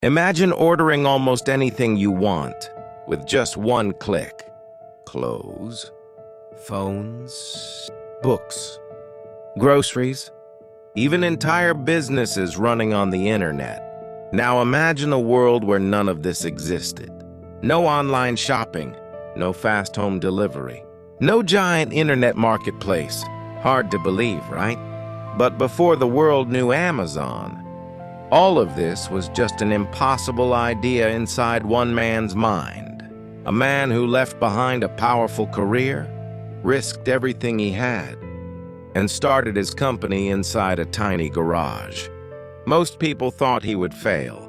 Imagine ordering almost anything you want with just one click. Clothes, phones, books, groceries, even entire businesses running on the internet. Now imagine a world where none of this existed. No online shopping, no fast home delivery, no giant internet marketplace. Hard to believe, right? But before the world knew Amazon, all of this was just an impossible idea inside one man's mind. A man who left behind a powerful career, risked everything he had, and started his company inside a tiny garage. Most people thought he would fail.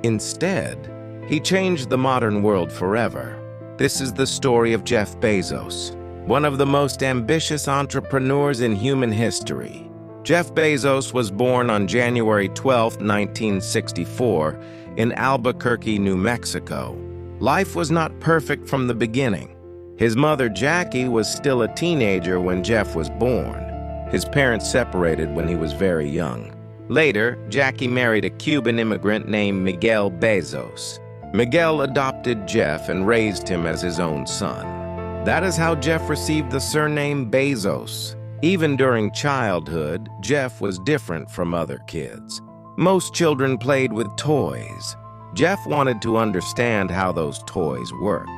Instead, he changed the modern world forever. This is the story of Jeff Bezos, one of the most ambitious entrepreneurs in human history. Jeff Bezos was born on January 12, 1964, in Albuquerque, New Mexico. Life was not perfect from the beginning. His mother, Jackie, was still a teenager when Jeff was born. His parents separated when he was very young. Later, Jackie married a Cuban immigrant named Miguel Bezos. Miguel adopted Jeff and raised him as his own son. That is how Jeff received the surname Bezos. Even during childhood, Jeff was different from other kids. Most children played with toys. Jeff wanted to understand how those toys worked.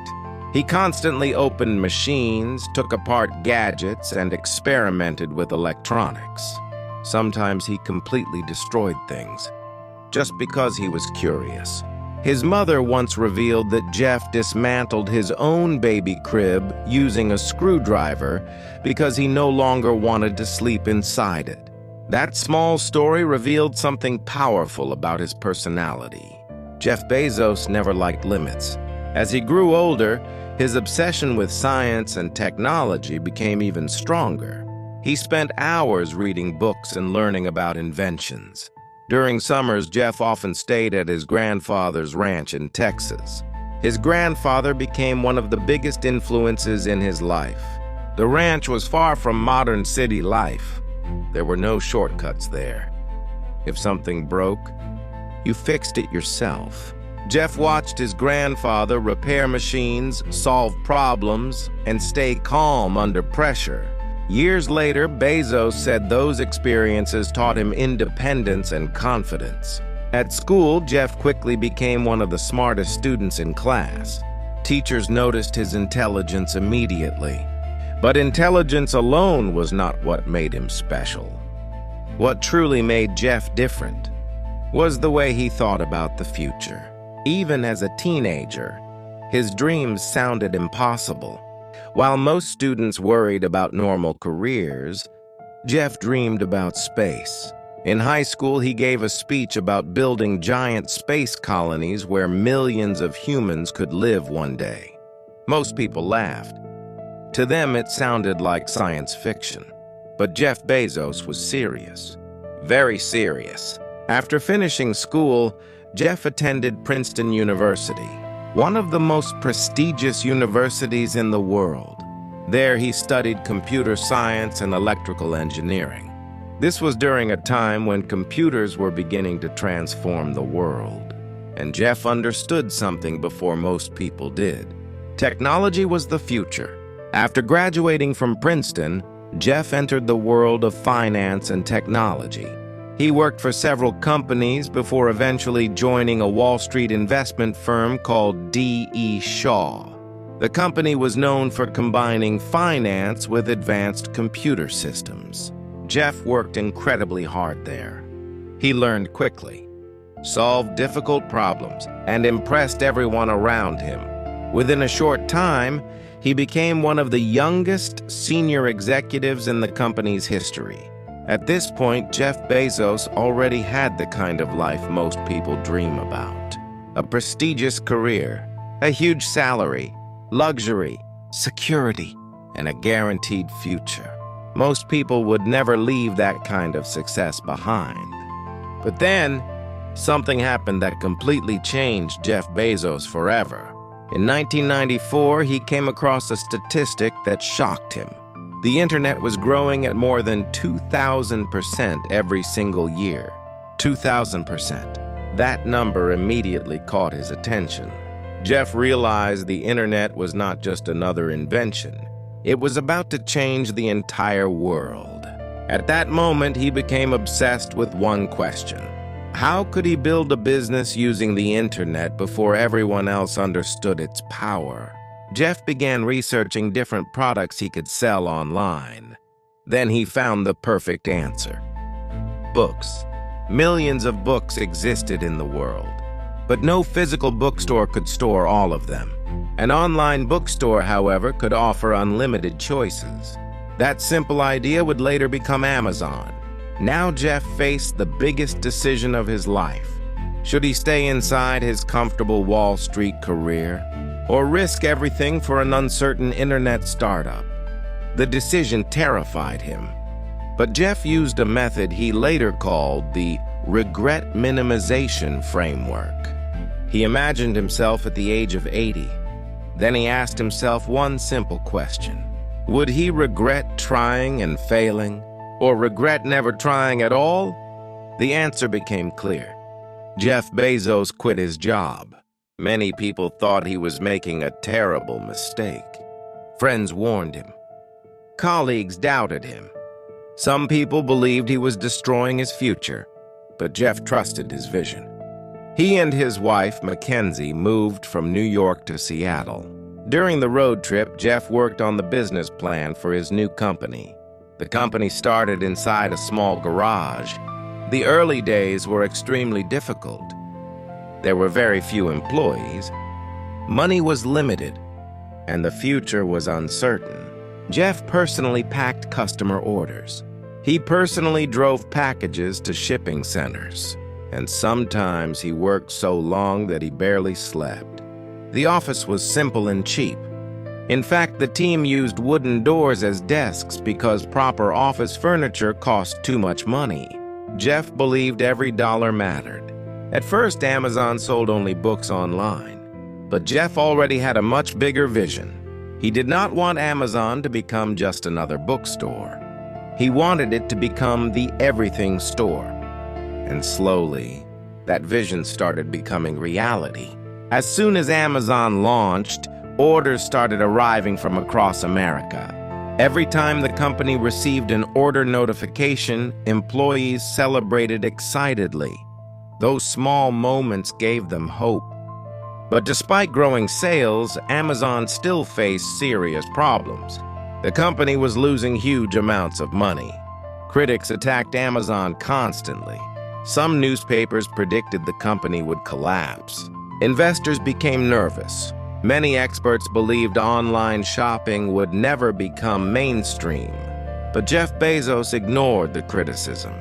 He constantly opened machines, took apart gadgets, and experimented with electronics. Sometimes he completely destroyed things, just because he was curious. His mother once revealed that Jeff dismantled his own baby crib using a screwdriver because he no longer wanted to sleep inside it. That small story revealed something powerful about his personality. Jeff Bezos never liked limits. As he grew older, his obsession with science and technology became even stronger. He spent hours reading books and learning about inventions. During summers, Jeff often stayed at his grandfather's ranch in Texas. His grandfather became one of the biggest influences in his life. The ranch was far from modern city life. There were no shortcuts there. If something broke, you fixed it yourself. Jeff watched his grandfather repair machines, solve problems, and stay calm under pressure. Years later, Bezos said those experiences taught him independence and confidence. At school, Jeff quickly became one of the smartest students in class. Teachers noticed his intelligence immediately. But intelligence alone was not what made him special. What truly made Jeff different was the way he thought about the future. Even as a teenager, his dreams sounded impossible. While most students worried about normal careers, Jeff dreamed about space. In high school, he gave a speech about building giant space colonies where millions of humans could live one day. Most people laughed. To them, it sounded like science fiction. But Jeff Bezos was serious. Very serious. After finishing school, Jeff attended Princeton University, one of the most prestigious universities in the world. There he studied computer science and electrical engineering. This was during a time when computers were beginning to transform the world. And Jeff understood something before most people did. Technology was the future. After graduating from Princeton, Jeff entered the world of finance and technology. He worked for several companies before eventually joining a Wall Street investment firm called D.E. Shaw. The company was known for combining finance with advanced computer systems. Jeff worked incredibly hard there. He learned quickly, solved difficult problems, and impressed everyone around him. Within a short time, he became one of the youngest senior executives in the company's history. At this point, Jeff Bezos already had the kind of life most people dream about. A prestigious career, a huge salary, luxury, security, and a guaranteed future. Most people would never leave that kind of success behind. But then, something happened that completely changed Jeff Bezos forever. In 1994, he came across a statistic that shocked him. The internet was growing at more than 2,000% every single year. 2,000%. That number immediately caught his attention. Jeff realized the internet was not just another invention. It was about to change the entire world. At that moment, he became obsessed with one question. How could he build a business using the internet before everyone else understood its power? Jeff began researching different products he could sell online. Then he found the perfect answer. Books. Millions of books existed in the world, but no physical bookstore could store all of them. An online bookstore, however, could offer unlimited choices. That simple idea would later become Amazon. Now Jeff faced the biggest decision of his life. Should he stay inside his comfortable Wall Street career, or risk everything for an uncertain internet startup? The decision terrified him. But Jeff used a method he later called the regret minimization framework. He imagined himself at the age of 80. Then he asked himself one simple question. Would he regret trying and failing, or regret never trying at all? The answer became clear. Jeff Bezos quit his job. Many people thought he was making a terrible mistake. Friends warned him. Colleagues doubted him. Some people believed he was destroying his future, but Jeff trusted his vision. He and his wife, Mackenzie, moved from New York to Seattle. During the road trip, Jeff worked on the business plan for his new company. The company started inside a small garage. The early days were extremely difficult. There were very few employees. Money was limited, and the future was uncertain. Jeff personally packed customer orders. He personally drove packages to shipping centers, and sometimes he worked so long that he barely slept. The office was simple and cheap. In fact, the team used wooden doors as desks because proper office furniture cost too much money. Jeff believed every dollar mattered. At first, Amazon sold only books online, but Jeff already had a much bigger vision. He did not want Amazon to become just another bookstore. He wanted it to become the everything store. And slowly, that vision started becoming reality. As soon as Amazon launched, orders started arriving from across America. Every time the company received an order notification, employees celebrated excitedly. Those small moments gave them hope. But despite growing sales, Amazon still faced serious problems. The company was losing huge amounts of money. Critics attacked Amazon constantly. Some newspapers predicted the company would collapse. Investors became nervous. Many experts believed online shopping would never become mainstream. But Jeff Bezos ignored the criticism.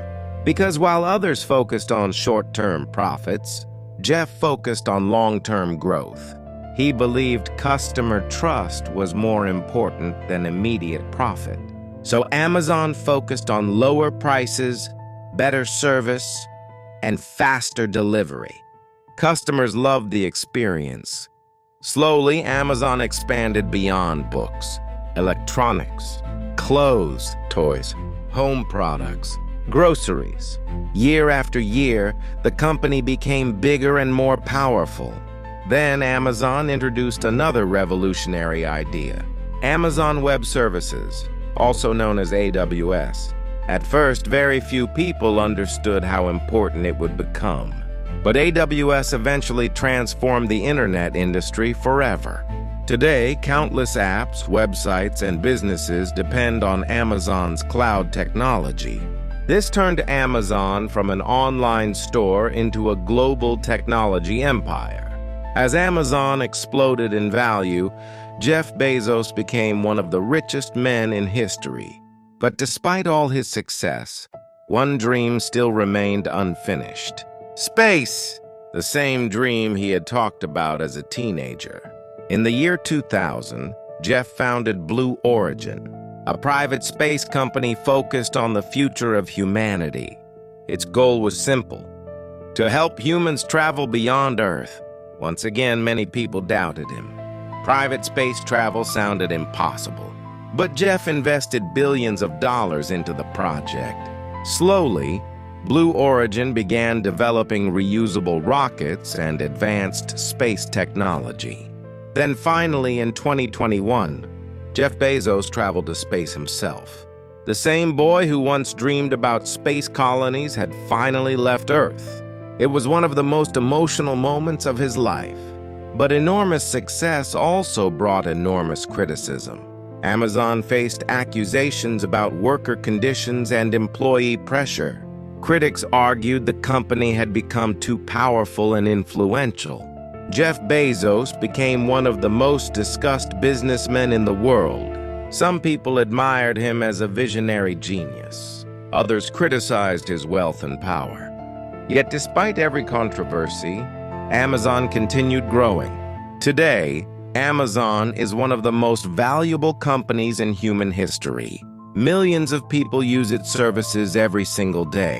Because while others focused on short-term profits, Jeff focused on long-term growth. He believed customer trust was more important than immediate profit. So Amazon focused on lower prices, better service, and faster delivery. Customers loved the experience. Slowly, Amazon expanded beyond books, electronics, clothes, toys, home products, groceries. Year after year, the company became bigger and more powerful. Then Amazon introduced another revolutionary idea, Amazon Web Services, also known as AWS. At first, very few people understood how important it would become. But AWS eventually transformed the internet industry forever. Today, countless apps, websites, and businesses depend on Amazon's cloud technology. This turned Amazon from an online store into a global technology empire. As Amazon exploded in value, Jeff Bezos became one of the richest men in history. But despite all his success, one dream still remained unfinished. Space! The same dream he had talked about as a teenager. In the year 2000, Jeff founded Blue Origin, a private space company focused on the future of humanity. Its goal was simple: to help humans travel beyond Earth. Once again, many people doubted him. Private space travel sounded impossible. But Jeff invested billions of dollars into the project. Slowly, Blue Origin began developing reusable rockets and advanced space technology. Then finally, in 2021, Jeff Bezos traveled to space himself. The same boy who once dreamed about space colonies had finally left Earth. It was one of the most emotional moments of his life. But enormous success also brought enormous criticism. Amazon faced accusations about worker conditions and employee pressure. Critics argued the company had become too powerful and influential. Jeff Bezos became one of the most discussed businessmen in the world. Some people admired him as a visionary genius. Others criticized his wealth and power. Yet despite every controversy, Amazon continued growing. Today, Amazon is one of the most valuable companies in human history. Millions of people use its services every single day,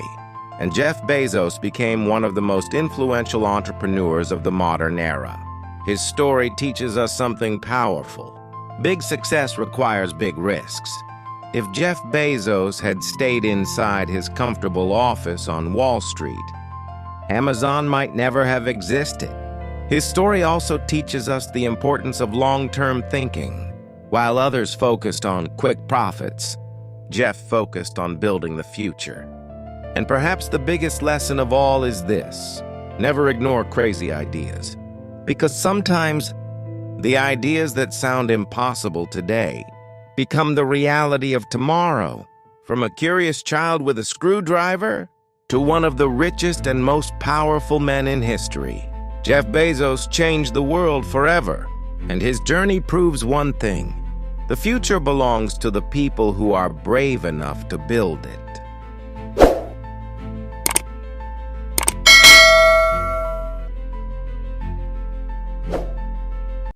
and Jeff Bezos became one of the most influential entrepreneurs of the modern era. His story teaches us something powerful. Big success requires big risks. If Jeff Bezos had stayed inside his comfortable office on Wall Street, Amazon might never have existed. His story also teaches us the importance of long-term thinking. While others focused on quick profits, Jeff focused on building the future. And perhaps the biggest lesson of all is this: never ignore crazy ideas. Because sometimes the ideas that sound impossible today become the reality of tomorrow. From a curious child with a screwdriver to one of the richest and most powerful men in history, Jeff Bezos changed the world forever. And his journey proves one thing: the future belongs to the people who are brave enough to build it.